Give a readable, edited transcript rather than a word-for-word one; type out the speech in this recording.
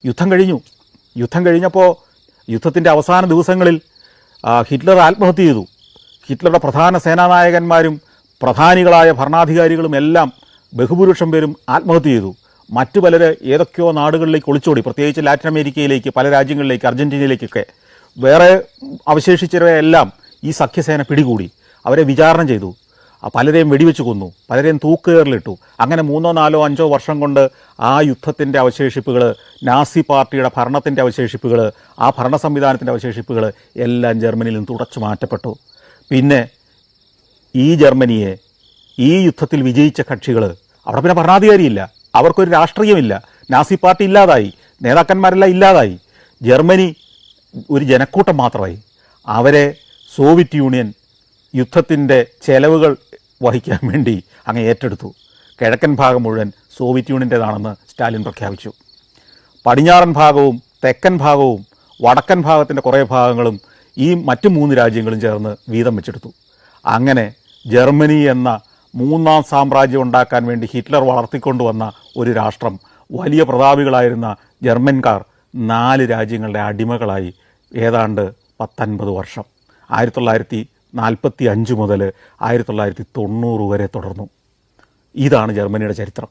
യുദ്ധം കഴിഞ്ഞപ്പോൾ യുദ്ധത്തിൻ്റെ അവസാന ദിവസങ്ങളിൽ ഹിറ്റ്ലർ ആത്മഹത്യ ചെയ്തു. ഹിറ്റ്ലറുടെ പ്രധാന സേനാനായകന്മാരും പ്രധാനികളായ ഭരണാധികാരികളും എല്ലാം ബഹുഭൂരിപക്ഷം പേരും ആത്മഹത്യ ചെയ്തു. മറ്റു പലർ ഏതൊക്കെയോ നാടുകളിലേക്ക് ഒളിച്ചോടി, പ്രത്യേകിച്ച് ലാറ്റിൻ അമേരിക്കയിലേക്ക്, പല രാജ്യങ്ങളിലേക്ക്, അർജൻറ്റീനയിലേക്കൊക്കെ. വേറെ അവശേഷിച്ചവരെല്ലാം ഈ സഖ്യസേന പിടികൂടി, അവരെ വിചാരണ ചെയ്തു, പലരെയും വെടിവെച്ച് കൊന്നു, പലരെയും തൂക്കുകയറിലിട്ടു. അങ്ങനെ 3, 4, 5 വർഷം കൊണ്ട് ആ യുദ്ധത്തിൻ്റെ അവശേഷിപ്പുകൾ, നാസി പാർട്ടിയുടെ ഭരണത്തിൻ്റെ അവശേഷിപ്പുകൾ, ആ ഭരണ സംവിധാനത്തിൻ്റെ അവശേഷിപ്പുകൾ എല്ലാം ജർമ്മനിയിൽ നിന്ന് തുടച്ചു മാറ്റപ്പെട്ടു. പിന്നെ ഈ ജർമ്മനിയെ ഈ യുദ്ധത്തിൽ വിജയിച്ച കക്ഷികൾ, അവിടെ പിന്നെ ഭരണാധികാരിയില്ല, അവർക്കൊരു രാഷ്ട്രീയമില്ല, നാസി പാർട്ടി ഇല്ലാതായി, നേതാക്കന്മാരെല്ലാം ഇല്ലാതായി, ജർമ്മനി ഒരു ജനക്കൂട്ടം മാത്രമായി. അവരെ സോവിയറ്റ് യൂണിയൻ യുദ്ധത്തിൻ്റെ ചെലവുകൾ വഹിക്കാൻ വേണ്ടി അങ്ങ് ഏറ്റെടുത്തു. കിഴക്കൻ ഭാഗം മുഴുവൻ സോവിയറ്റ് യൂണിയൻ്റേതാണെന്ന് സ്റ്റാലിൻ പ്രഖ്യാപിച്ചു. പടിഞ്ഞാറൻ ഭാഗവും തെക്കൻ ഭാഗവും വടക്കൻ ഭാഗത്തിൻ്റെ കുറേ ഭാഗങ്ങളും ഈ മറ്റു 3 രാജ്യങ്ങളും ചേർന്ന് വീതം വെച്ചെടുത്തു. അങ്ങനെ ജർമ്മനി എന്ന 3ാം സാമ്രാജ്യം ഉണ്ടാക്കാൻ വേണ്ടി ഹിറ്റ്ലർ വളർത്തിക്കൊണ്ടുവന്ന ഒരു രാഷ്ട്രം, വലിയ പ്രതാപികളായിരുന്ന ജർമ്മൻകാർ 4 രാജ്യങ്ങളുടെ അടിമകളായി ഏതാണ്ട് 10-50 വർഷം, 1945 മുതൽ 1990 വരെ തുടർന്നു. ഇതാണ് ജർമ്മനിയുടെ ചരിത്രം.